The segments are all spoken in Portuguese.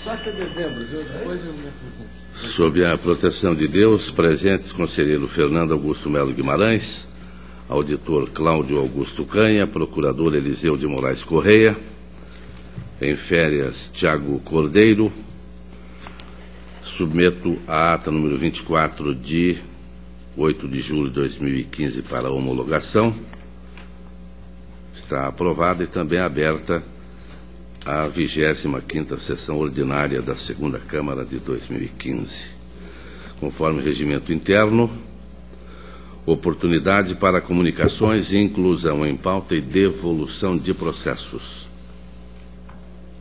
Só até dezembro, viu? Depois eu me apresento. Sob a proteção de Deus, presentes conselheiro Fernando Augusto Melo Guimarães, auditor Cláudio Augusto Canha, procurador Eliseu de Moraes Correia, em férias Tiago Cordeiro. Submeto a ata número 24 de 8 de julho de 2015 para homologação. Está aprovada e também aberta a 25ª sessão ordinária da segunda Câmara de 2015. Conforme regimento interno, oportunidade para comunicações, inclusão em pauta e devolução de processos.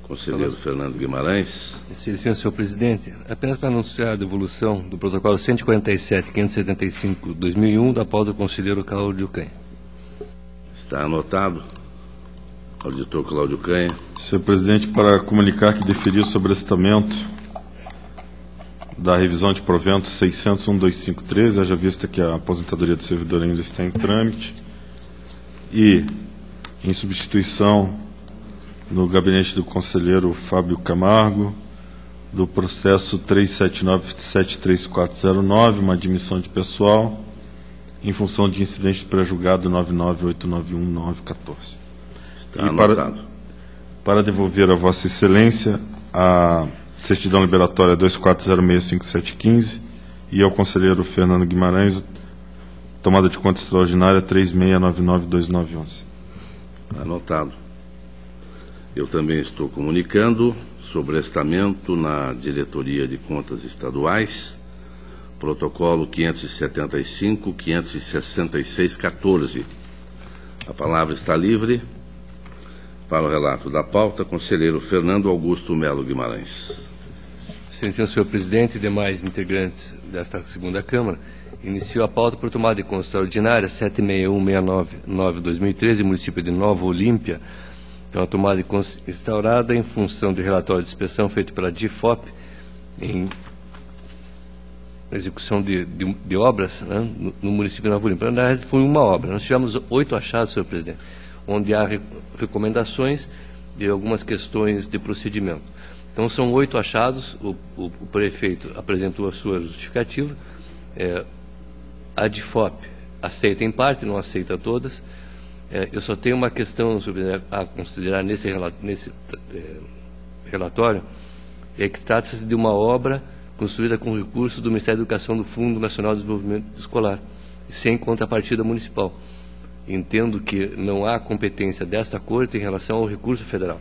Conselheiro Fernando Guimarães. Senhor presidente, apenas para anunciar a devolução do protocolo 147.575/2001 da pauta do conselheiro Cláudio Canha. Está anotado. Auditor Cláudio Canha. Senhor presidente, para comunicar que deferi o sobrestamento da revisão de provento 600.125.13, haja vista que a aposentadoria do servidor ainda está em trâmite, e em substituição no gabinete do conselheiro Fábio Camargo, do processo 379.73409, uma admissão de pessoal, em função de incidente de pré-julgado 99.891.914. Está anotado. Para devolver a Vossa Excelência a certidão liberatória 24065715 e ao conselheiro Fernando Guimarães, tomada de conta extraordinária 36992911. Anotado. Eu também estou comunicando sobrestamento na Diretoria de Contas Estaduais, protocolo 575.566.14. A palavra está livre. Para o relato da pauta, conselheiro Fernando Augusto Melo Guimarães. Senhor presidente e demais integrantes desta segunda Câmara, iniciou a pauta por tomada de conta extraordinária 761.699/2013, município de Nova Olímpia. É uma tomada de conta instaurada em função de relatório de inspeção feito pela DIFOP em execução de obras, né, no município de Nova Olímpia. Na verdade, foi uma obra. Nós tivemos 8 achados, senhor presidente, onde há recomendações e algumas questões de procedimento. Então, são 8 achados, o prefeito apresentou a sua justificativa, a DIFOP aceita em parte, não aceita todas. Eu só tenho uma questão a considerar nesse relatório, é que trata-se de uma obra construída com recursos do Ministério da Educação do Fundo Nacional de Desenvolvimento Escolar, sem contrapartida municipal. Entendo que não há competência desta Corte em relação ao recurso federal,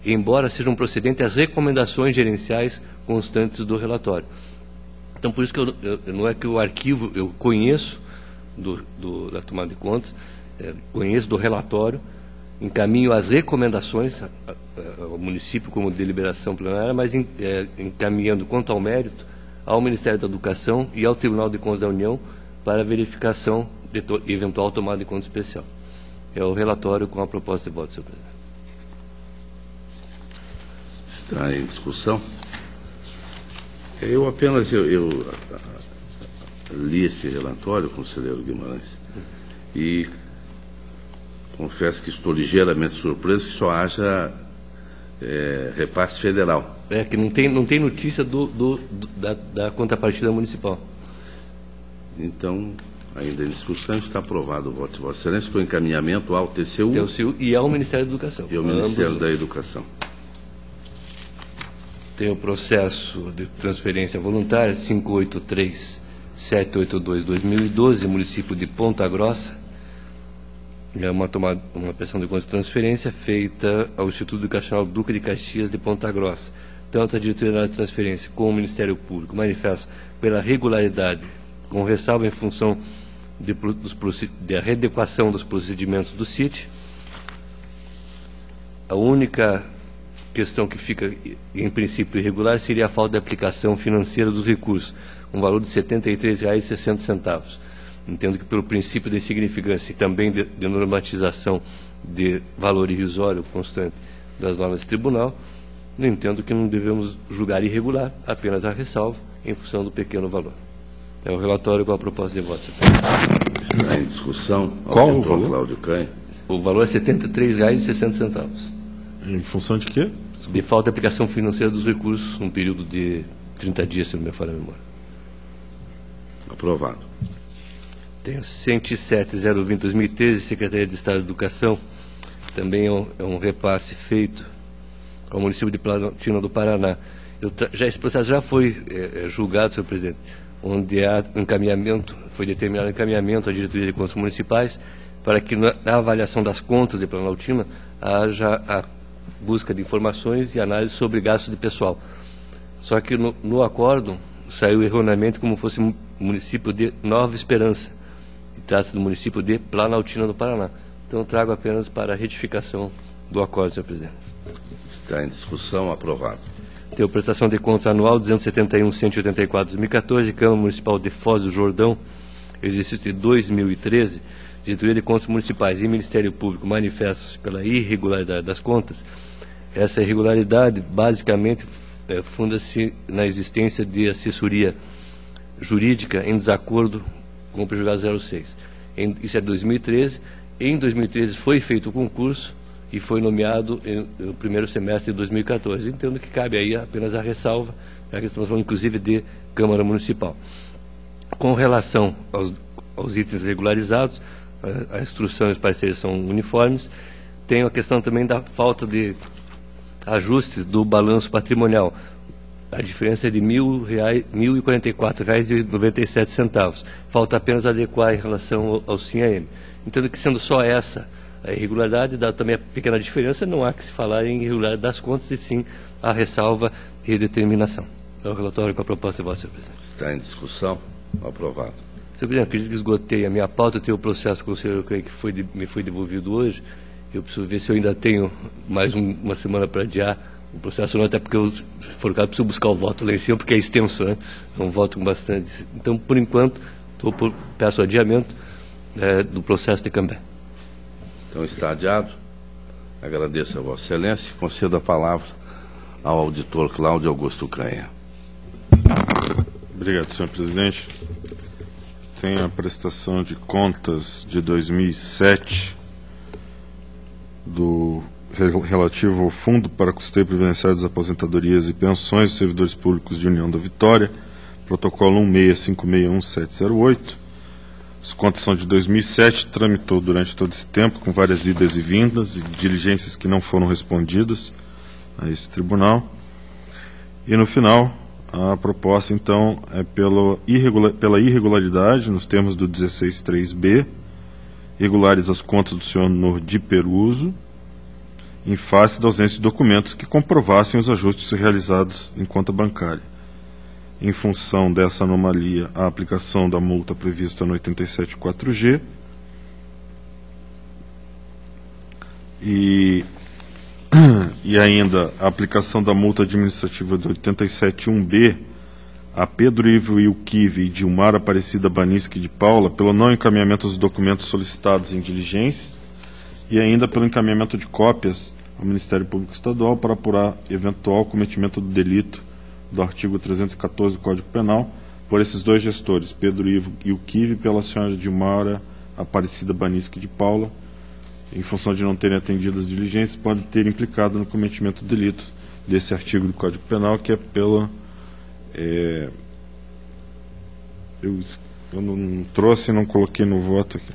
embora sejam procedentes as recomendações gerenciais constantes do relatório. Então, por isso que não é que o arquivo, eu conheço da tomada de contas, conheço do relatório, encaminho as recomendações ao município como deliberação plenária, mas encaminhando quanto ao mérito ao Ministério da Educação e ao Tribunal de Contas da União para verificação de eventual tomada de conta especial. É o relatório com a proposta de voto, senhor presidente. Está em discussão. Eu apenas li esse relatório, conselheiro Guimarães, e confesso que estou ligeiramente surpreso que só haja repasse federal. Que não tem notícia da contrapartida municipal. Então, ainda em discussão, está aprovado o voto de Vossa Excelência para o encaminhamento ao TCU e ao Ministério da Educação. E ao Ministério da Educação. Tem o processo de transferência voluntária 583.782/2012, município de Ponta Grossa. É uma prestação de conta de transferência feita ao Instituto Educacional Duque de Caxias de Ponta Grossa. Tanto a diretoria de transferência como o Ministério Público manifestam pela regularidade, com ressalva em função da readequação dos procedimentos do CIT. A única questão que fica, em princípio, irregular seria a falta de aplicação financeira dos recursos, um valor de R$ 73,60. Entendo que, pelo princípio de insignificância e também de normatização de valor irrisório constante das normas de tribunal, eu entendo que não devemos julgar irregular, apenas a ressalva, em função do pequeno valor. É o relatório com a proposta de voto. Está em discussão. Qual o valor? Cláudio Canha. O valor é R$ 73,60. Em função de quê? De falta de aplicação financeira dos recursos, num período de 30 dias, se não me falha a memória. Aprovado. Tenho 107.020/2013, Secretaria de Estado de Educação. Também é um repasse feito ao município de Planaltina do Paraná. Esse processo já foi julgado, senhor presidente, onde há encaminhamento, foi determinado encaminhamento à diretoria de contas municipais para que na avaliação das contas de Planaltina haja a busca de informações e análise sobre gastos de pessoal. Só que no acórdão saiu erroneamente como fosse um município de Nova Esperança, e trata-se do município de Planaltina do Paraná. Então trago apenas para a retificação do acórdão, senhor presidente. Está em discussão. Aprovado. Tenho prestação de contas anual 271.184/2014, Câmara Municipal de Foz do Jordão, exercício de 2013, Diretoria de Contas Municipais e Ministério Público manifestam-se pela irregularidade das contas. Essa irregularidade, basicamente, funda-se na existência de assessoria jurídica em desacordo com o prejudicado 06. Isso é 2013. Em 2013 foi feito o concurso e foi nomeado no primeiro semestre de 2014. Entendo que cabe aí apenas a ressalva, já que estamos falando inclusive de Câmara Municipal. Com relação aos itens regularizados, a instrução e os pareceres são uniformes. Tem a questão também da falta de ajuste do balanço patrimonial. A diferença é de R$ 1.044,97. Falta apenas adequar em relação ao SIM-AM. Entendo que, sendo só essa a irregularidade, dá também a pequena diferença, não há que se falar em irregularidade das contas, e sim a ressalva e determinação. É o relatório com a proposta de voto, senhor presidente. Está em discussão. Aprovado. Senhor presidente, acredito que esgotei a minha pauta. Eu tenho o processo conselheiro que me foi devolvido hoje. Eu preciso ver se eu ainda tenho mais uma semana para adiar o processo, não, até porque, se for o caso, preciso buscar o voto lá em cima, porque é extenso, né? É um voto com bastante. Então, por enquanto, peço adiamento do processo de Cambé. Então está adiado. Agradeço a Vossa Excelência e concedo a palavra ao auditor Cláudio Augusto Canha. Obrigado, senhor presidente. Tem a prestação de contas de 2007 relativo ao Fundo para Custeio Previdenciário das Aposentadorias e Pensões dos Servidores Públicos de União da Vitória, protocolo 16561-708. As contas são de 2007, tramitou durante todo esse tempo, com várias idas e vindas e diligências que não foram respondidas a esse tribunal. E no final, a proposta, então, é pela irregularidade, nos termos do 16.3b, regulares as contas do senhor Nordi Peruso, em face da ausência de documentos que comprovassem os ajustes realizados em conta bancária. Em função dessa anomalia, a aplicação da multa prevista no 87.4G e ainda a aplicação da multa administrativa do 87.1B a Pedro Ivo Ilquive e Dilmar Aparecida Banisque de Paula pelo não encaminhamento dos documentos solicitados em diligências e ainda pelo encaminhamento de cópias ao Ministério Público Estadual para apurar eventual cometimento do delito do artigo 314 do Código Penal por esses dois gestores, Pedro Ivo Ilquive e pela senhora Dilmar Aparecida Banisque de Paula, em função de não terem atendido as diligências, pode ter implicado no cometimento do delito desse artigo do Código Penal, que é pela... eu não trouxe e não coloquei no voto aqui.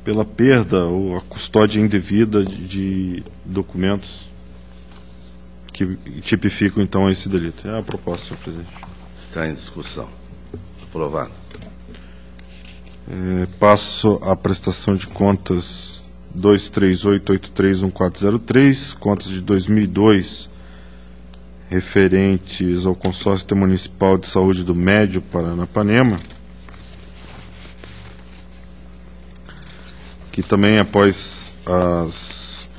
Pela perda ou a custódia indevida de documentos que tipificam, então, esse delito. É a proposta, senhor presidente. Está em discussão. Aprovado. Passo à prestação de contas 238831403, contas de 2002, referentes ao Consórcio Municipal de Saúde do Médio Paranapanema, que também, após as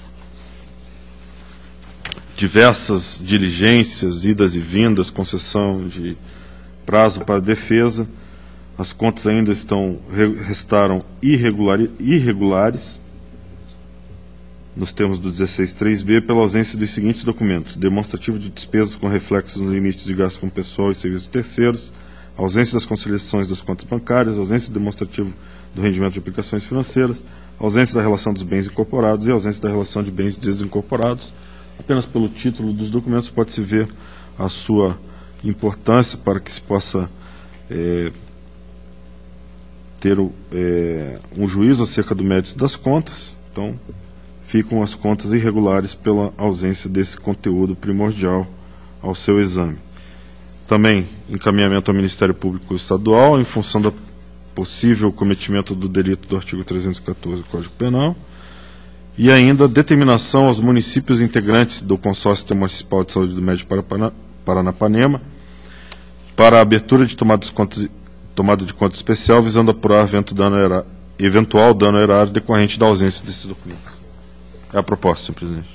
diversas diligências, idas e vindas, concessão de prazo para defesa, as contas ainda restaram irregulares, nos termos do 16.3b, pela ausência dos seguintes documentos: demonstrativo de despesas com reflexos nos limites de gasto com pessoal e serviços terceiros, ausência das conciliações das contas bancárias, ausência demonstrativo do rendimento de aplicações financeiras, ausência da relação dos bens incorporados e ausência da relação de bens desincorporados. Apenas pelo título dos documentos pode-se ver a sua importância para que se possa ter um juízo acerca do mérito das contas. Então, ficam as contas irregulares pela ausência desse conteúdo primordial ao seu exame. Também encaminhamento ao Ministério Público Estadual em função do possível cometimento do delito do artigo 314 do Código Penal, e ainda determinação aos municípios integrantes do Consórcio Municipal de Saúde do Médio Paranapanema para a abertura de tomada de conta especial visando apurar eventual dano erário decorrente da ausência desses documentos. É a proposta, senhor presidente.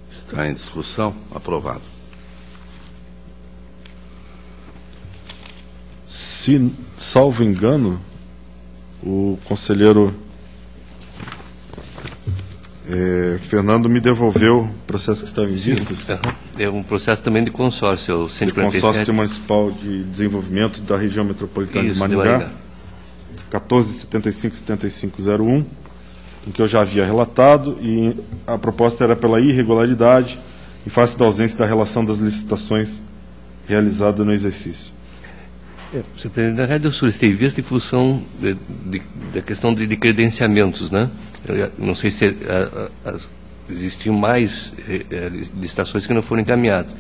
Está em discussão. Aprovado. Se, salvo engano, o conselheiro Fernando me devolveu o processo que estava em vistas. É um processo também de consórcio, o 147. Consórcio Municipal de Desenvolvimento da Região Metropolitana de Maringá, 1475-7501, em que eu já havia relatado, e a proposta era pela irregularidade em face da ausência da relação das licitações realizada no exercício. Senhor presidente, na realidade eu solicitei vista em função da questão de credenciamentos, né? Eu não sei se existiam mais licitações que não foram encaminhadas.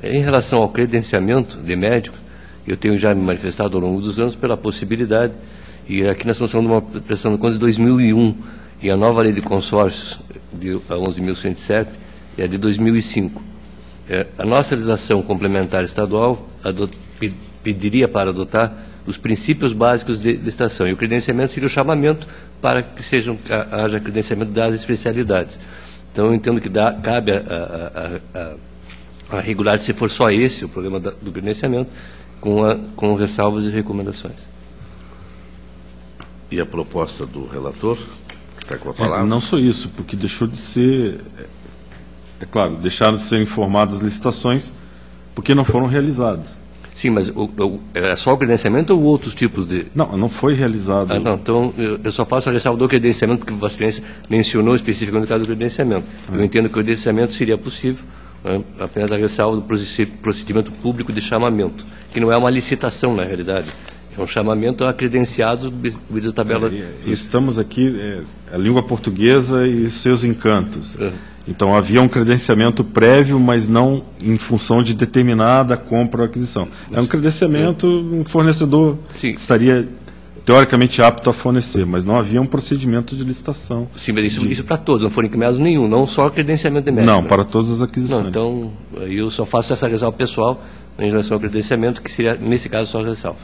Em relação ao credenciamento de médicos, eu tenho já me manifestado ao longo dos anos pela possibilidade, e aqui nós estamos falando de uma prestação de contas de 2001, e a nova lei de consórcios, a 11.107, é de 2005. A nossa legislação complementar estadual pediria para adotar os princípios básicos de licitação, e o credenciamento seria o chamamento para que haja credenciamento das especialidades. Então, eu entendo que cabe a regularidade, se for só esse o problema do credenciamento, com ressalvas e recomendações. E a proposta do relator, que está com a palavra? Não só isso, porque deixou de ser... claro, deixaram de ser informadas as licitações porque não foram realizadas. Sim, mas é só o credenciamento ou outros tipos de... Não foi realizado. Não, então eu só faço a ressalva do credenciamento, porque Vossa Excelência mencionou especificamente o caso do credenciamento. Eu entendo que o credenciamento seria possível, apenas a ressalva do procedimento público de chamamento, que não é uma licitação, na realidade. É um chamamento a credenciados da tabela... Estamos aqui, a língua portuguesa e seus encantos. Então, havia um credenciamento prévio, mas não em função de determinada compra ou aquisição. É um credenciamento, um fornecedor estaria teoricamente apto a fornecer, mas não havia um procedimento de licitação. Sim, mas isso para todos, não foram encaminhados nenhum, não só credenciamento de médico. Não, para todas as aquisições. Não, então, eu só faço essa ressalva pessoal em relação ao credenciamento, que seria, nesse caso, só ressalva.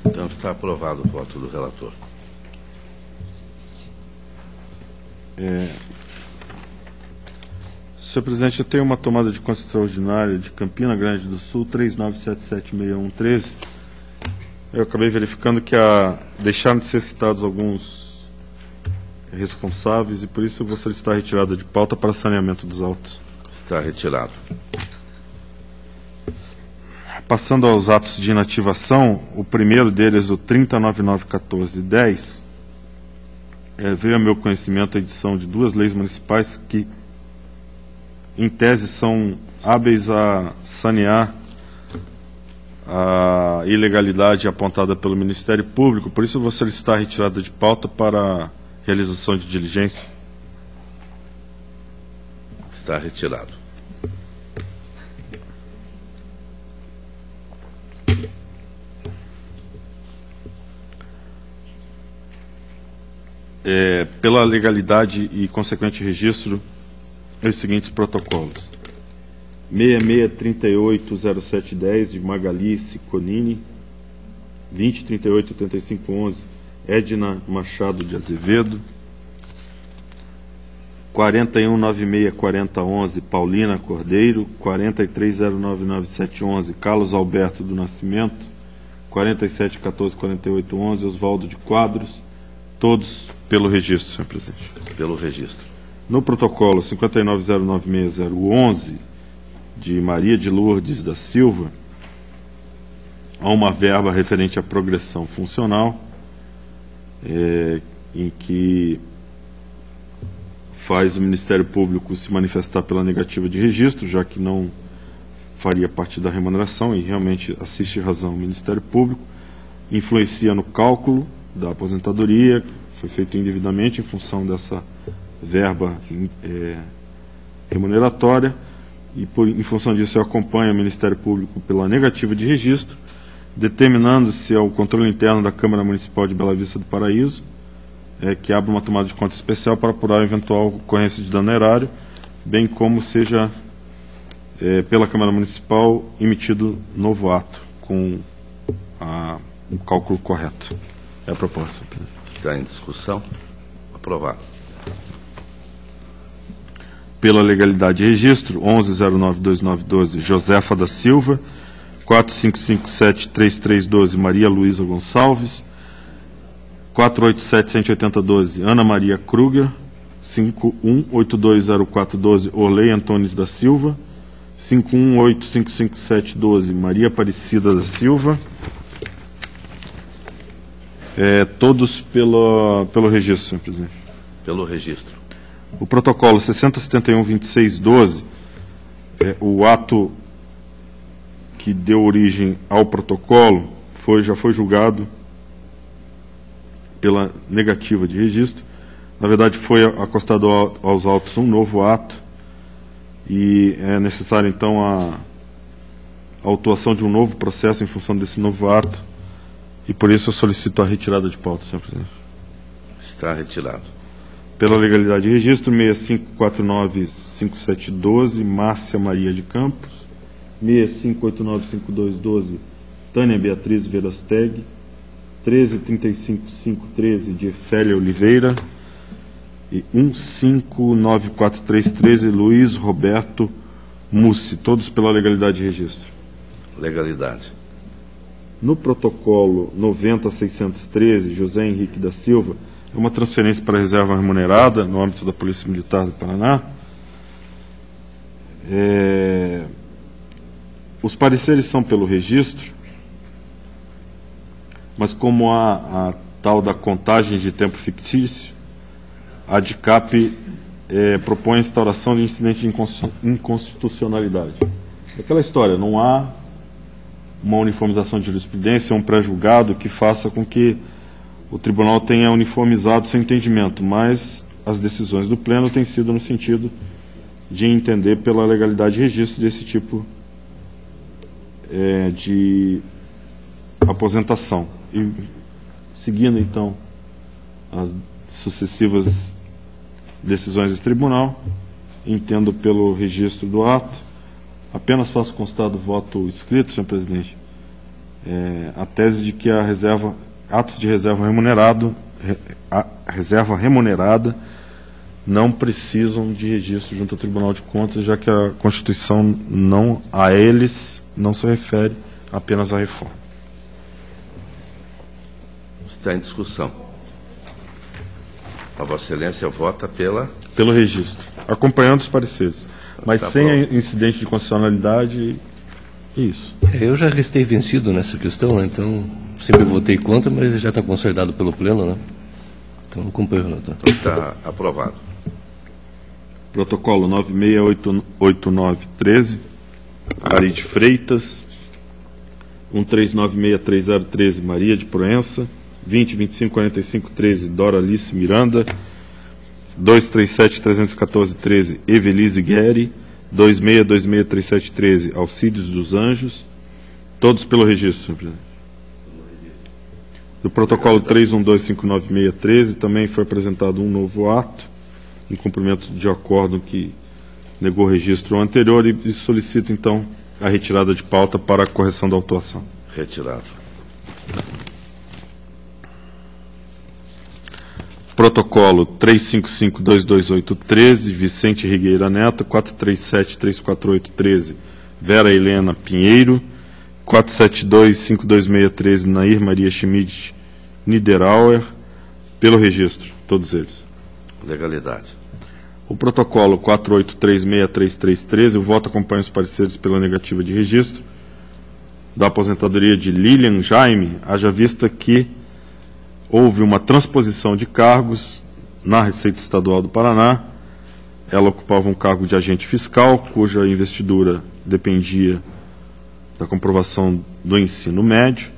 Então, está aprovado o voto do relator. Senhor presidente, eu tenho uma tomada de conta extraordinária de Campina Grande do Sul, 39776113. Eu acabei verificando que deixaram de ser citados alguns responsáveis e por isso eu vou solicitar a retirada de pauta para saneamento dos autos. Está retirado. Passando aos atos de inativação, o primeiro deles, o 30991410, veio a meu conhecimento a edição de duas leis municipais que, em tese, são hábeis a sanear a ilegalidade apontada pelo Ministério Público, por isso eu vou solicitar a retirada de pauta para realização de diligência. Está retirado. Pela legalidade e consequente registro, os seguintes protocolos: 66380710 de Magali Ciconini, 20388511 Edna Machado de Azevedo, 41964011 Paulina Cordeiro, 43099711 Carlos Alberto do Nascimento, 47144811 Oswaldo de Quadros, todos pelo registro, senhor presidente. Pelo registro. No protocolo 59096011 de Maria de Lourdes da Silva, a uma verba referente à progressão funcional, em que faz o Ministério Público se manifestar pela negativa de registro, já que não faria parte da remuneração, e realmente assiste razão o Ministério Público, influencia no cálculo da aposentadoria, foi feito indevidamente em função dessa verba remuneratória, e em função disso eu acompanho o Ministério Público pela negativa de registro, determinando-se ao controle interno da Câmara Municipal de Bela Vista do Paraíso, que abre uma tomada de conta especial para apurar eventual ocorrência de dano erário, bem como seja pela Câmara Municipal emitido novo ato com o cálculo correto. É a proposta. Está em discussão? Aprovado. Pela legalidade de registro, 11092912, Josefa da Silva, 45573312, Maria Luísa Gonçalves, 48718012, Ana Maria Kruger, 51820412, Orley Antônios da Silva, 51855712, Maria Aparecida da Silva, todos pelo registro, senhor presidente. Pelo registro. O protocolo 6071-2612, o ato que deu origem ao protocolo já foi julgado pela negativa de registro. Na verdade, foi acostado aos autos um novo ato e é necessário, então, a autuação de um novo processo em função desse novo ato, e por isso eu solicito a retirada de pauta, senhor presidente. Está retirado. Pela legalidade de registro, 65495712, Márcia Maria de Campos, 65895212, Tânia Beatriz Verasteg, 1335513, Dircélia Oliveira, e 1594313, Luiz Roberto Mussi, todos pela legalidade de registro. Legalidade. No protocolo 90613, José Henrique da Silva, é uma transferência para a reserva remunerada no âmbito da Polícia Militar do Paraná. Os pareceres são pelo registro, mas como há a tal da contagem de tempo fictício, a ADCAP propõe a instauração de incidente de inconstitucionalidade. Aquela história, não há uma uniformização de jurisprudência, um pré-julgado que faça com que o tribunal tenha uniformizado seu entendimento, mas as decisões do pleno têm sido no sentido de entender pela legalidade de registro desse tipo de aposentação. E, seguindo, então, as sucessivas decisões desse tribunal, entendo pelo registro do ato, apenas faço constar do voto escrito, senhor presidente, a tese de que atos de reserva remunerada não precisam de registro junto ao Tribunal de Contas, já que a Constituição a eles não se refere, apenas à reforma. Está em discussão. A Vossa Excelência vota pelo registro, acompanhando os pareceres, mas sem incidente de constitucionalidade. Isso. Eu já restei vencido nessa questão, né? Então sempre votei contra, mas já está consolidado pelo pleno, né? Então acompanho o relator. Então está aprovado. Protocolo 968913, Aride Freitas, 1396313, Maria de Proença, 20254513, Dora Alice Miranda, 23731413, Evelise Guerri, 26263713, Alcides dos Anjos, todos pelo registro, senhor presidente. Do protocolo 31259613 também foi apresentado um novo ato, em cumprimento de acordo que negou o registro anterior, e solicito, então, a retirada de pauta para a correção da autuação. Retirado. Protocolo 355-22813, Vicente Rigueira Neto, 437-34813, Vera Helena Pinheiro, 472-52613, Nair Maria Schmidt Niederauer, pelo registro, todos eles. Legalidade. O protocolo 4836313, o voto acompanha os pareceres pela negativa de registro, da aposentadoria de Lilian Jaime, haja vista que houve uma transposição de cargos na Receita Estadual do Paraná. Ela ocupava um cargo de agente fiscal, cuja investidura dependia da comprovação do ensino médio,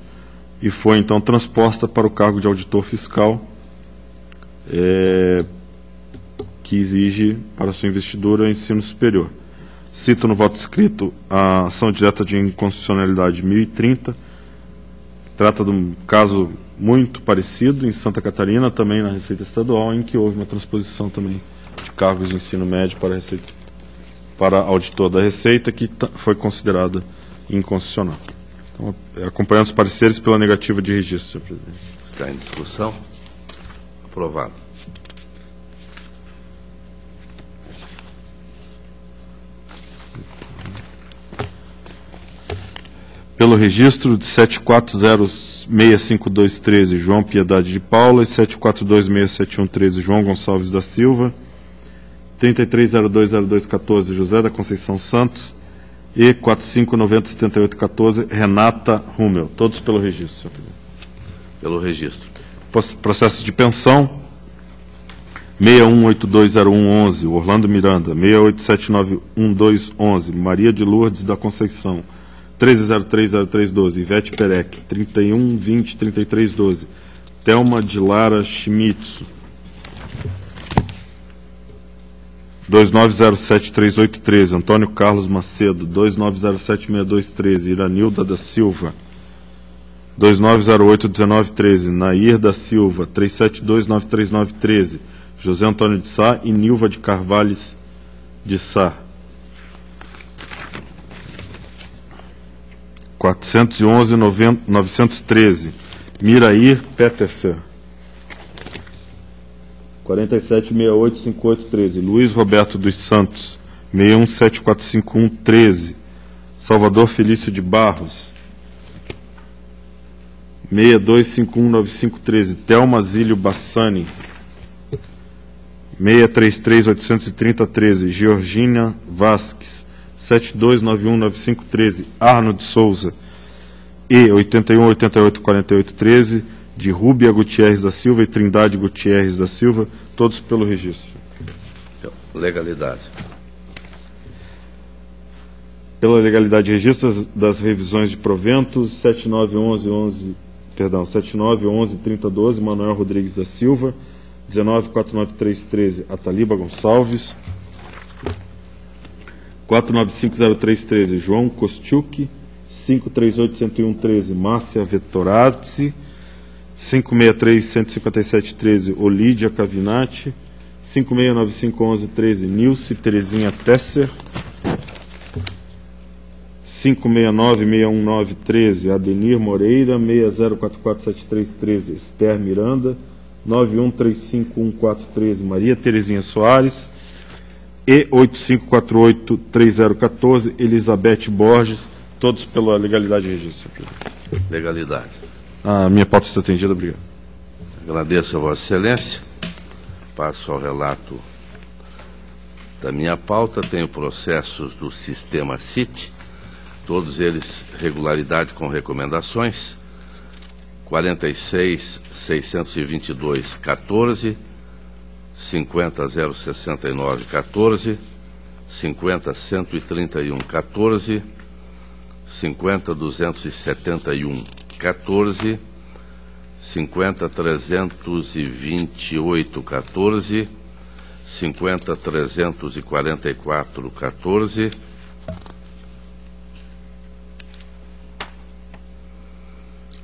e foi então transposta para o cargo de auditor fiscal, que exige para sua investidura ensino superior. Cito no voto escrito a ação direta de inconstitucionalidade 1030, trata de um caso muito parecido em Santa Catarina, também na Receita Estadual, em que houve uma transposição também de cargos de ensino médio para a Receita, para auditor da Receita, que foi considerada inconstitucional. Então, acompanhando os pareceres pela negativa de registro, senhor presidente. Está em discussão. Aprovado. Pelo registro de 74065213, João Piedade de Paula, e 74267113, João Gonçalves da Silva, 33020214, José da Conceição Santos, e 45907814, Renata Rummel. Todos pelo registro, senhor presidente. Pelo registro. Processo de pensão, 61820111, Orlando Miranda, 68791211, Maria de Lourdes da Conceição, 13030312, Ivete Perec, 31203312, Thelma de Lara Schmitz, 29073813, Antônio Carlos Macedo, 29076213, Iranilda da Silva, 29081913, Nair da Silva, 37293913, José Antônio de Sá e Nilva de Carvalhes de Sá. 411.913, Mirair Peterser, 47685813, Luiz Roberto dos Santos, 61745113, Salvador Felício de Barros, 62519513, Thelma Zílio Bassani, 63383013, Georgina Vasques, 72919513, Arno de Souza, e 81884813, de Rúbia Gutierrez da Silva e Trindade Gutierrez da Silva, todos pelo registro. Legalidade. Pela legalidade de registro das revisões de proventos, 79113012, Manuel Rodrigues da Silva, 1949313, Ataliba Gonçalves, 495013, João Kostiuk, 538113, Márcia Vettorazzi, 56315713, Olídia Cavinati, 56951113, Nilce Terezinha Tesser, 56961913, Adenir Moreira, 60447313, Esther Miranda, 91351413, Maria Terezinha Soares, e 85483014, Elizabeth Borges, todos pela legalidade de registro. Legalidade. A minha pauta está atendida, obrigado. Agradeço a Vossa Excelência. Passo ao relato da minha pauta. Tenho processos do sistema CIT, todos eles regularidade com recomendações. 46.622.14, 50.069.14, 50.131.14, 50.271.14, 50.328.14, 50.344.14,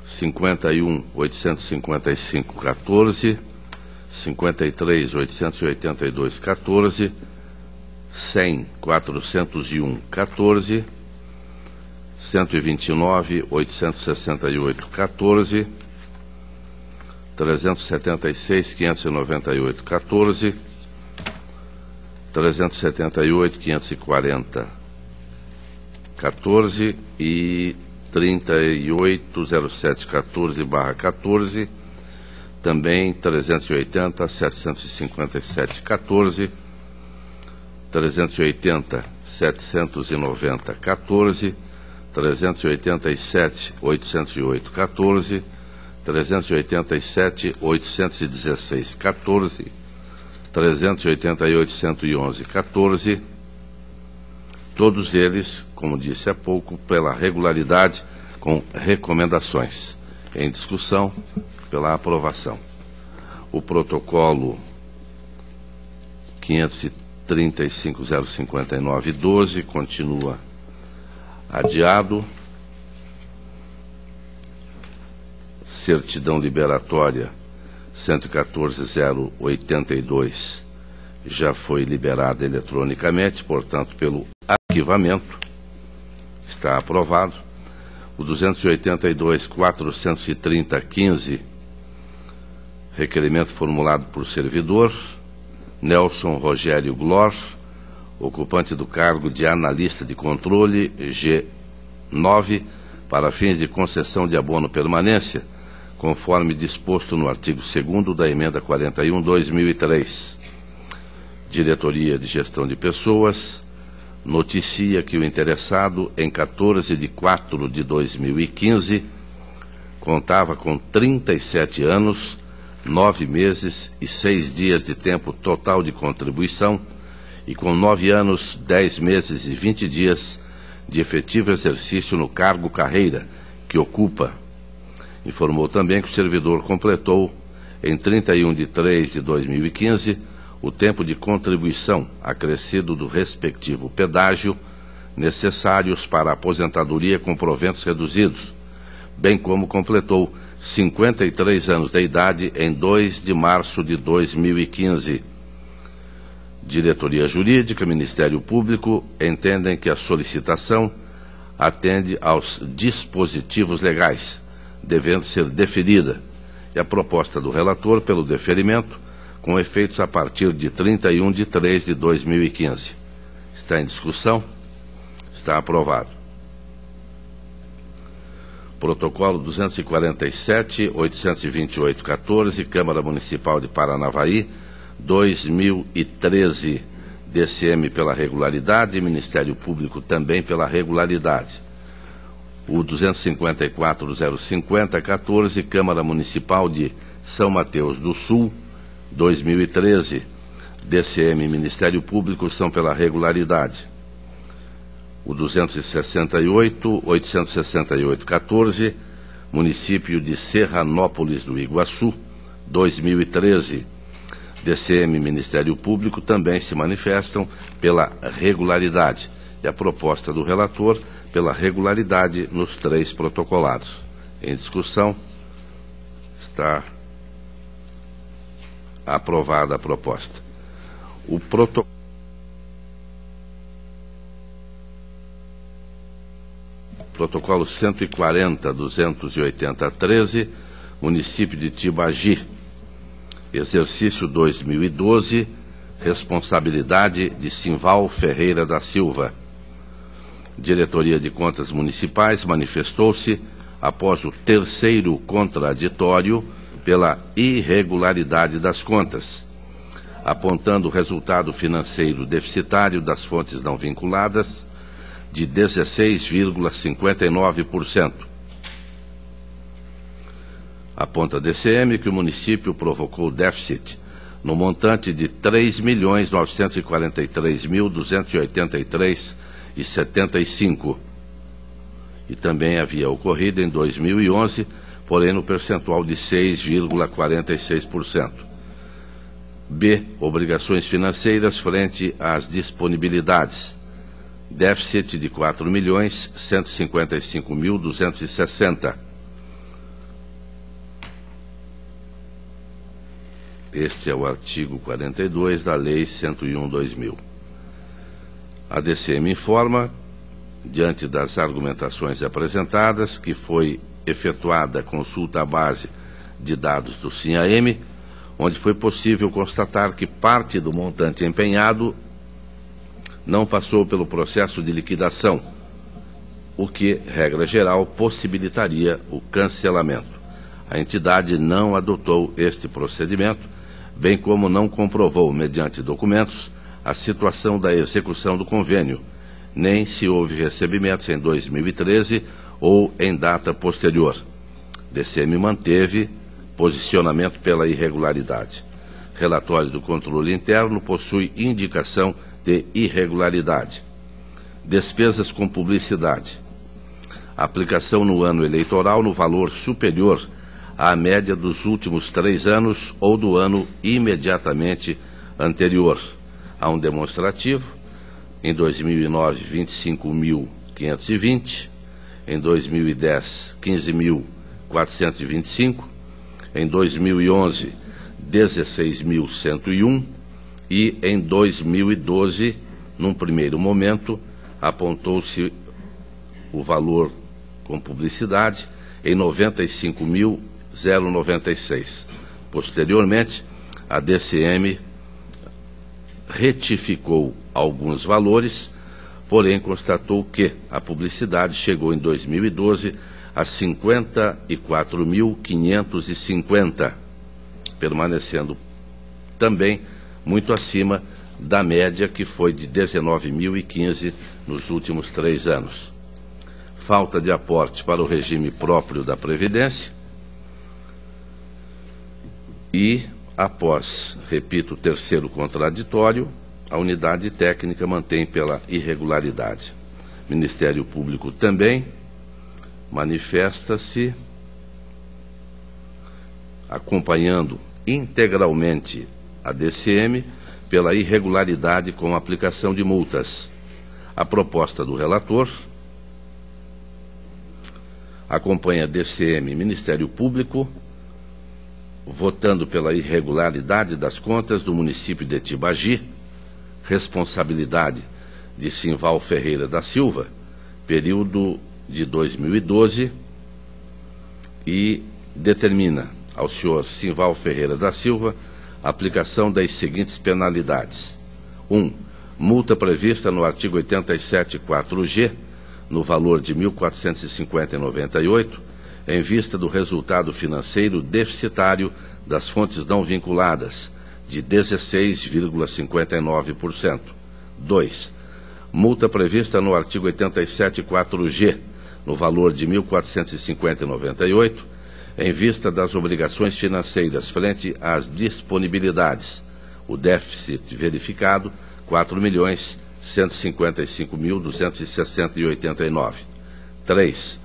51.855.14, 53.882.14, 100.401.14, 129.868.14, 376.598.14, 378.540.14 e 380714/14, também 380.757.14, 380.790.14, 387.808.14, 387.816.14, 388.111.14, todos eles, como disse há pouco, pela regularidade, com recomendações. Em discussão, pela aprovação. O protocolo 535.059.12 continua adiado. Certidão liberatória 114.082 já foi liberada eletronicamente, portanto, pelo arquivamento, está aprovado. O 282.430.15, requerimento formulado por servidor, Nelson Rogério Glor, ocupante do cargo de analista de controle G9, para fins de concessão de abono permanência, conforme disposto no artigo 2º da emenda 41/2003. Diretoria de Gestão de Pessoas noticia que o interessado, em 14/4/2015, contava com 37 anos, 9 meses e 6 dias de tempo total de contribuição e com 9 anos, 10 meses e 20 dias de efetivo exercício no cargo carreira que ocupa. Informou também que o servidor completou, em 31/3/2015, o tempo de contribuição acrescido do respectivo pedágio necessários para a aposentadoria com proventos reduzidos, bem como completou 53 anos de idade em 2 de março de 2015. Diretoria Jurídica, Ministério Público entendem que a solicitação atende aos dispositivos legais, devendo ser deferida, e a proposta do relator pelo deferimento, com efeitos a partir de 31/3/2015. Está em discussão? Está aprovado. Protocolo 247.828.14, Câmara Municipal de Paranavaí, 2013, DCM pela regularidade, Ministério Público também pela regularidade. O 254.050.14, Câmara Municipal de São Mateus do Sul, 2013, DCM e Ministério Público são pela regularidade. O 268.868.14, município de Serranópolis do Iguaçu, 2013, DCM e Ministério Público também se manifestam pela regularidade, e a proposta do relator pela regularidade nos 3 protocolados. Em discussão, está aprovada a proposta. O protocolo 140.280.13, município de Tibagi, exercício 2012, responsabilidade de Simval Ferreira da Silva. Diretoria de Contas Municipais manifestou-se, após o 3º contraditório, pela irregularidade das contas, apontando o resultado financeiro deficitário das fontes não vinculadas de 16,59%. Aponta a DCM que o município provocou déficit no montante de R$ 3.943.283,75, e também havia ocorrido em 2011, porém no percentual de 6,46%. B. Obrigações financeiras frente às disponibilidades. Déficit de R$ 4.155.260. Este é o artigo 42 da Lei 101/2000. A DCM informa, diante das argumentações apresentadas, que foi efetuada consulta à base de dados do SINAM, onde foi possível constatar que parte do montante empenhado não passou pelo processo de liquidação, o que, regra geral, possibilitaria o cancelamento. A entidade não adotou este procedimento, bem como não comprovou, mediante documentos, a situação da execução do convênio, nem se houve recebimentos em 2013 ou em data posterior. DCM manteve posicionamento pela irregularidade. Relatório do controle interno possui indicação de irregularidade. Despesas com publicidade. Aplicação no ano eleitoral no valor superior à média dos últimos 3 anos ou do ano imediatamente anterior. Há um demonstrativo. Em 2009, 25.520. Em 2010, 15.425. Em 2011, 16.101. E em 2012, num primeiro momento, apontou-se o valor com publicidade em 95.096. Posteriormente, a DCM retificou alguns valores, porém constatou que a publicidade chegou em 2012 a 54.550, permanecendo também muito acima da média, que foi de 19.015 nos últimos 3 anos. Falta de aporte para o regime próprio da Previdência e, após, repito, o terceiro contraditório, a unidade técnica mantém pela irregularidade. O Ministério Público também manifesta-se acompanhando integralmente a DCM pela irregularidade com a aplicação de multas. A proposta do relator acompanha DCM e Ministério Público, votando pela irregularidade das contas do município de Tibagi, responsabilidade de Simval Ferreira da Silva, período de 2012, e determina ao senhor Simval Ferreira da Silva a aplicação das seguintes penalidades. 1. Multa prevista no artigo 87.4G, no valor de R$ 1.450,98, em vista do resultado financeiro deficitário das fontes não vinculadas, de 16,59%. 2. Multa prevista no artigo 87.4G, no valor de R$ 1.450,98, em vista das obrigações financeiras frente às disponibilidades. O déficit verificado, R$ 4.155.260,89. 3.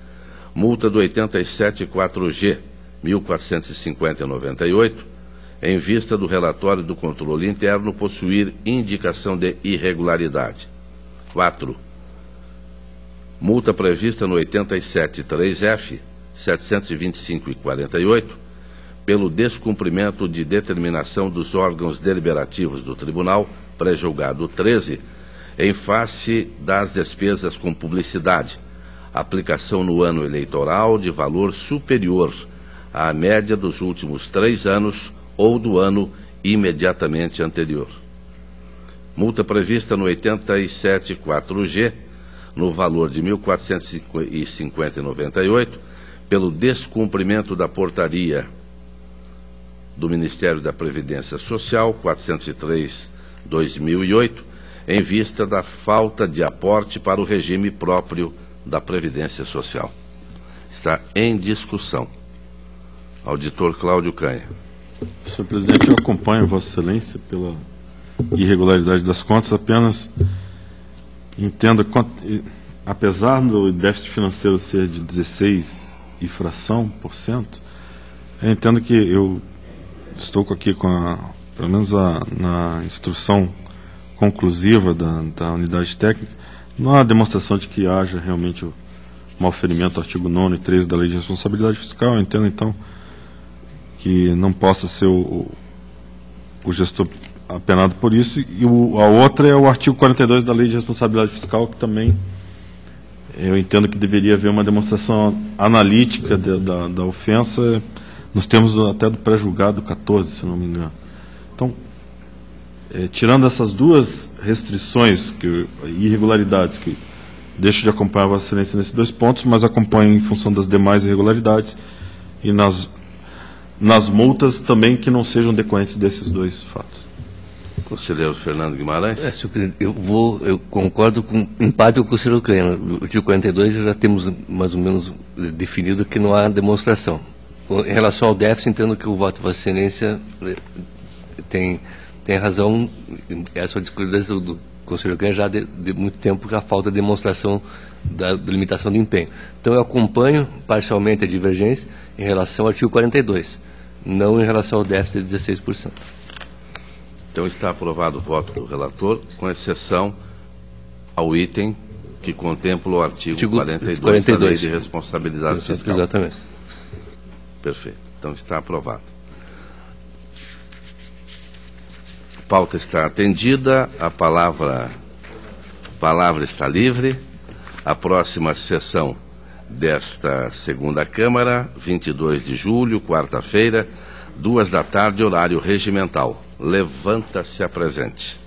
Multa do 87.4G, R$ 1.450,98, em vista do relatório do controle interno possuir indicação de irregularidade. 4. Multa prevista no 87.3F, 725,48, pelo descumprimento de determinação dos órgãos deliberativos do Tribunal, pré-julgado 13, em face das despesas com publicidade, aplicação no ano eleitoral de valor superior à média dos últimos 3 anos ou do ano imediatamente anterior. Multa prevista no 87.4G, no valor de R$ 1.450,98, pelo descumprimento da portaria do Ministério da Previdência Social, 403/2008, em vista da falta de aporte para o regime próprio da Previdência Social. Está em discussão. Auditor Cláudio Canha. Senhor presidente, eu acompanho Vossa Excelência pela irregularidade das contas, apenas entendo, apesar do déficit financeiro ser de 16 e fração por cento, eu entendo que eu estou aqui com pelo menos na instrução conclusiva da unidade técnica, não há demonstração de que haja realmente o malferimento do artigo 9º e 13 da Lei de Responsabilidade Fiscal. Eu entendo, então, que não possa ser o gestor apenado por isso, e a outra é o artigo 42 da Lei de Responsabilidade Fiscal, que também eu entendo que deveria haver uma demonstração analítica da ofensa, nos termos até do pré-julgado 14, se não me engano. Então, tirando essas duas restrições, irregularidades, que deixo de acompanhar a Vossa Excelência nesses 2 pontos, mas acompanho em função das demais irregularidades e nas multas também que não sejam decorrentes desses 2 fatos. Conselheiro Fernando Guimarães. Senhor presidente, eu concordo em parte com o conselheiro Canha. No artigo 42 já temos mais ou menos definido que não há demonstração. Em relação ao déficit, entendo que o voto de Vossa Excelência tem razão, essa discordância do conselheiro Canha já de muito tempo, a falta de demonstração da limitação de empenho. Então eu acompanho parcialmente a divergência em relação ao artigo 42, não em relação ao déficit de 16%. Então está aprovado o voto do relator, com exceção ao item que contempla o artigo 42 da Lei de Responsabilidade Fiscal. Exatamente. Perfeito. Então está aprovado. A pauta está atendida, a palavra está livre. A próxima sessão desta segunda Câmara, 22 de julho, quarta-feira, 14h, horário regimental. Levanta-se a presente.